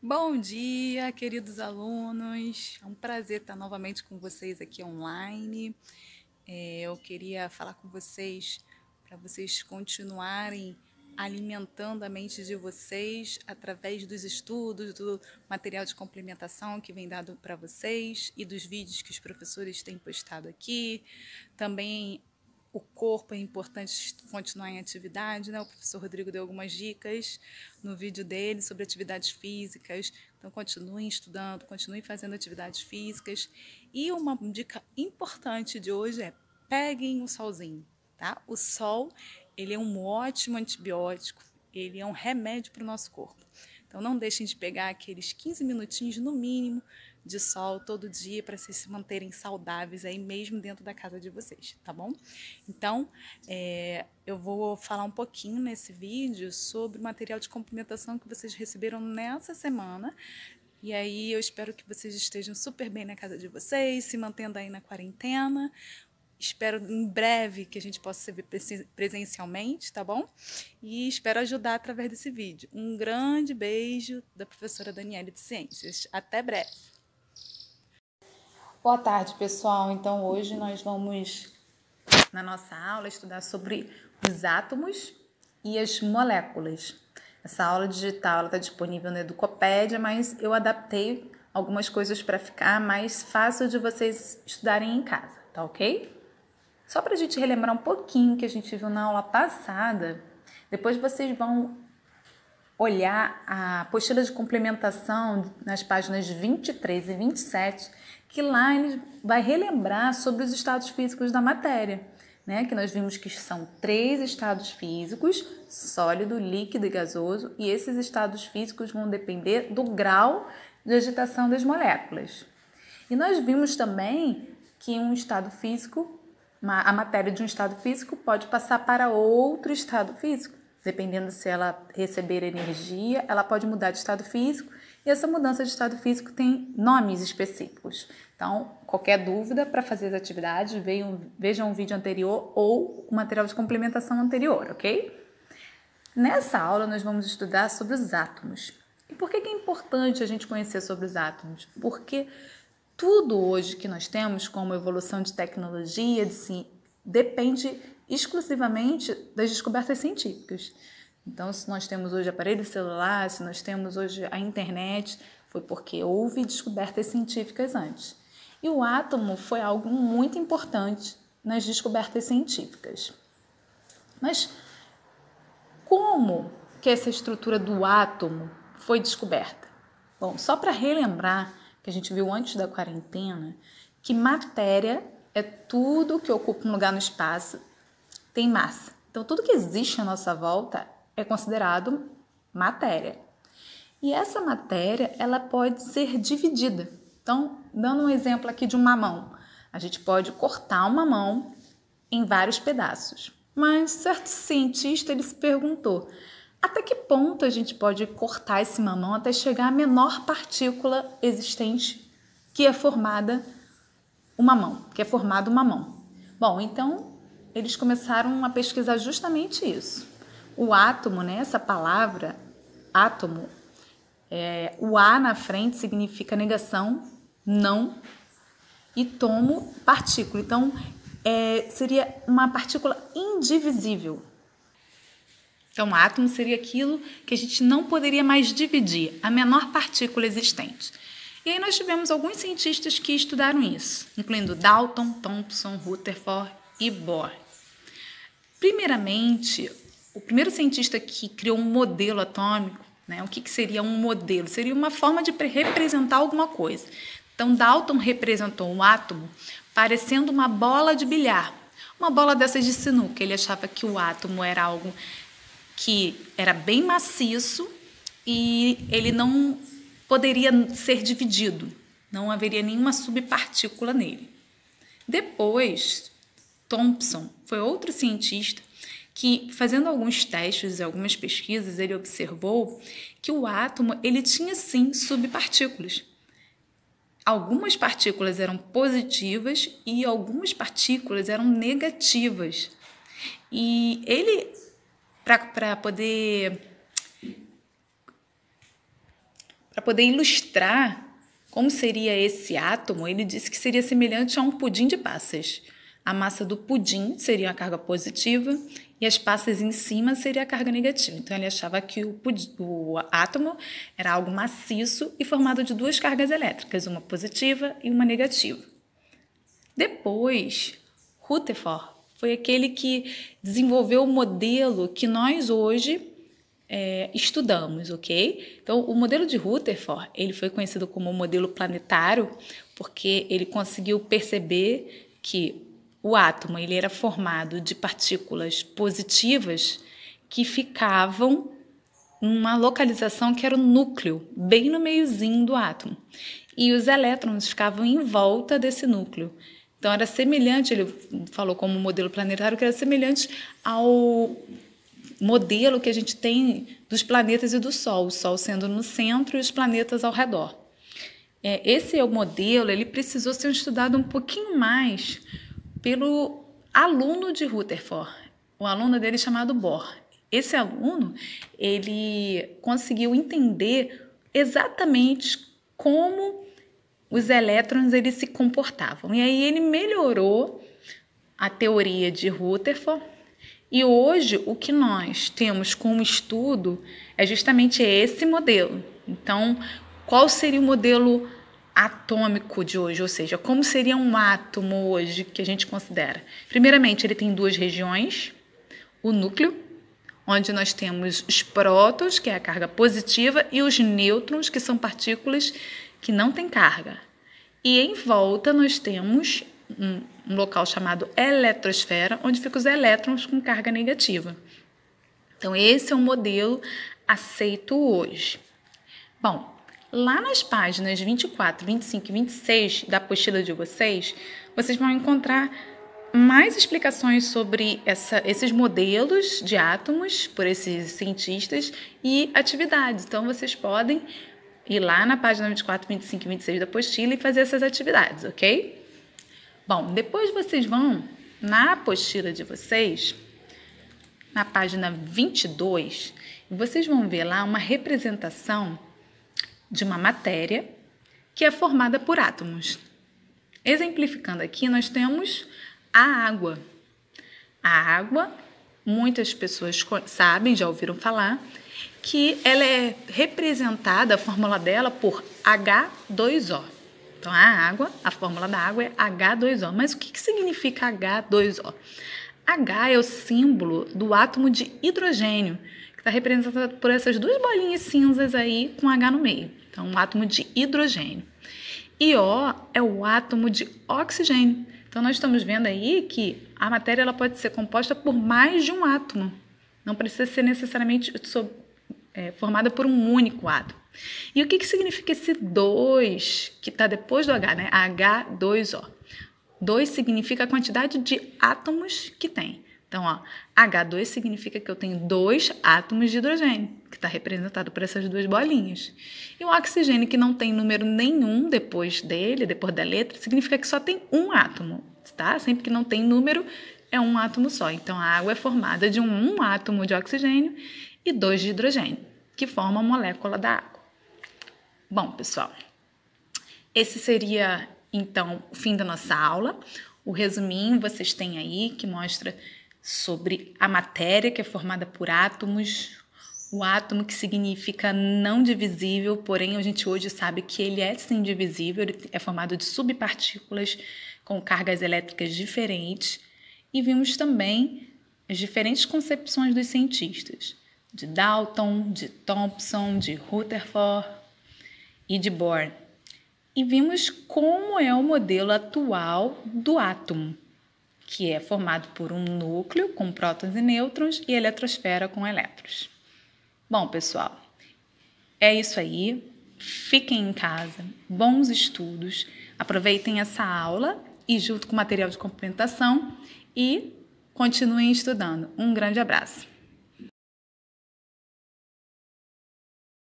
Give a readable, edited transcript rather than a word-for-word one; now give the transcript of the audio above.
Bom dia, queridos alunos. É um prazer estar novamente com vocês aqui online. Eu queria falar com vocês para vocês continuarem alimentando a mente de vocês através dos estudos, do material de complementação que vem dado para vocês e dos vídeos que os professores têm postado aqui. Também o corpo é importante continuar em atividade, né? O professor Rodrigo deu algumas dicas no vídeo dele sobre atividades físicas. Então, continuem estudando, continuem fazendo atividades físicas. E uma dica importante de hoje é: peguem o solzinho, tá? O sol, ele é um ótimo antibiótico, ele é um remédio para o nosso corpo. Então, não deixem de pegar aqueles 15 minutinhos no mínimo de sol todo dia para vocês se manterem saudáveis aí mesmo dentro da casa de vocês, tá bom? Então, eu vou falar um pouquinho nesse vídeo sobre o material de complementação que vocês receberam nessa semana. E aí eu espero que vocês estejam super bem na casa de vocês, se mantendo aí na quarentena. Espero em breve que a gente possa se ver presencialmente, tá bom? E espero ajudar através desse vídeo. Um grande beijo da professora Daniele de Ciências. Até breve! Boa tarde, pessoal. Então, hoje nós vamos, na nossa aula, estudar sobre os átomos e as moléculas. Essa aula digital está disponível na Educopédia, mas eu adaptei algumas coisas para ficar mais fácil de vocês estudarem em casa, tá ok? Só para a gente relembrar um pouquinho que a gente viu na aula passada, depois vocês vão olhar a apostila de complementação nas páginas 23 e 27, que lá ele vai relembrar sobre os estados físicos da matéria, né? Que nós vimos que são 3 estados físicos: sólido, líquido e gasoso, e esses estados físicos vão depender do grau de agitação das moléculas. E nós vimos também que um estado físico, a matéria de um estado físico pode passar para outro estado físico. Dependendo se ela receber energia, ela pode mudar de estado físico, e essa mudança de estado físico tem nomes específicos. Então, qualquer dúvida para fazer as atividades, vejam o vídeo anterior ou o material de complementação anterior, ok? Nessa aula, nós vamos estudar sobre os átomos. E por que é importante a gente conhecer sobre os átomos? Porque tudo hoje que nós temos como evolução de tecnologia, depende exclusivamente das descobertas científicas. Então, se nós temos hoje aparelho celular, se nós temos hoje a internet, foi porque houve descobertas científicas antes. E o átomo foi algo muito importante nas descobertas científicas. Mas como que essa estrutura do átomo foi descoberta? Bom, só para relembrar que a gente viu antes da quarentena, que matéria é tudo que ocupa um lugar no espaço, tem massa. Então, tudo que existe à nossa volta é considerado matéria. E essa matéria, ela pode ser dividida. Então, dando um exemplo aqui de um mamão, a gente pode cortar um mamão em vários pedaços. Mas certo cientista, ele se perguntou: até que ponto a gente pode cortar esse mamão até chegar à menor partícula existente que é formada o mamão, que é formado o mamão? Bom, então eles começaram a pesquisar justamente isso. O átomo, né, essa palavra átomo, o A na frente significa negação, não, e tomo, partícula. Então, seria uma partícula indivisível. Então, átomo seria aquilo que a gente não poderia mais dividir, a menor partícula existente. E aí nós tivemos alguns cientistas que estudaram isso, incluindo Dalton, Thomson, Rutherford e Bohr. Primeiramente, o primeiro cientista que criou um modelo atômico, né, o que seria um modelo? Seria uma forma de representar alguma coisa. Então, Dalton representou um átomo parecendo uma bola de bilhar, uma bola dessas de sinuca. Ele achava que o átomo era algo que era bem maciço e ele não poderia ser dividido, não haveria nenhuma subpartícula nele. Depois, Thomson foi outro cientista que, fazendo alguns testes e algumas pesquisas, ele observou que o átomo ele tinha sim subpartículas. Algumas partículas eram positivas e algumas partículas eram negativas. E ele, para para poder ilustrar como seria esse átomo, ele disse que seria semelhante a um pudim de passas. A massa do pudim seria a carga positiva e as passas em cima seria a carga negativa. Então, ele achava que o átomo era algo maciço e formado de duas cargas elétricas, uma positiva e uma negativa. Depois, Rutherford foi aquele que desenvolveu o modelo que nós hoje estudamos, ok? Então, o modelo de Rutherford, ele foi conhecido como o modelo planetário porque ele conseguiu perceber que o átomo ele era formado de partículas positivas que ficavam numa localização que era o núcleo, bem no meiozinho do átomo. E os elétrons ficavam em volta desse núcleo. Então, era semelhante, ele falou como modelo planetário, que era semelhante ao modelo que a gente tem dos planetas e do Sol, o Sol sendo no centro e os planetas ao redor. Esse é o modelo, ele precisou ser estudado um pouquinho mais pelo aluno de Rutherford, o aluno dele chamado Bohr. Esse aluno, ele conseguiu entender exatamente como os elétrons eles se comportavam. E aí ele melhorou a teoria de Rutherford. E hoje o que nós temos como estudo é justamente esse modelo. Então, qual seria o modelo atômico de hoje? Ou seja, como seria um átomo hoje que a gente considera? Primeiramente, ele tem duas regiões, o núcleo, onde nós temos os prótons, que é a carga positiva, e os nêutrons, que são partículas que não têm carga. E em volta nós temos um local chamado eletrosfera, onde ficam os elétrons com carga negativa. Então, esse é o modelo aceito hoje. Bom, lá nas páginas 24, 25 e 26 da apostila de vocês, vocês vão encontrar mais explicações sobre esses modelos de átomos por esses cientistas e atividades. Então, vocês podem ir lá na página 24, 25 e 26 da apostila e fazer essas atividades, ok? Bom, depois vocês vão na apostila de vocês, na página 22, e vocês vão ver lá uma representação de uma matéria que é formada por átomos. Exemplificando aqui, nós temos a água. A água, muitas pessoas sabem, já ouviram falar, que ela é representada, a fórmula dela, por H2O. Então, a água, a fórmula da água é H2O. Mas o que significa H2O? H é o símbolo do átomo de hidrogênio, que está representado por essas duas bolinhas cinzas aí com H no meio. Então, um átomo de hidrogênio. E O é o átomo de oxigênio. Então, nós estamos vendo aí que a matéria ela pode ser composta por mais de um átomo. Não precisa ser necessariamente formada por um único átomo. E o que significa esse 2 que está depois do H, né? H2O. 2 significa a quantidade de átomos que tem. Então, ó, H2 significa que eu tenho 2 átomos de hidrogênio, que está representado por essas duas bolinhas. E o oxigênio, que não tem número nenhum depois dele, depois da letra, significa que só tem um átomo, tá? Sempre que não tem número, é um átomo só. Então, a água é formada de um átomo de oxigênio e 2 de hidrogênio, que formam a molécula da água. Bom, pessoal, esse seria, então, o fim da nossa aula. O resuminho vocês têm aí, que mostra sobre a matéria, que é formada por átomos, o átomo que significa não divisível, porém a gente hoje sabe que ele é sim divisível, ele é formado de subpartículas com cargas elétricas diferentes. E vimos também as diferentes concepções dos cientistas, de Dalton, de Thomson, de Rutherford e de Bohr. E vimos como é o modelo atual do átomo, que é formado por um núcleo com prótons e nêutrons e eletrosfera com elétrons. Bom, pessoal, é isso aí. Fiquem em casa, bons estudos, aproveitem essa aula e junto com o material de complementação e continuem estudando. Um grande abraço.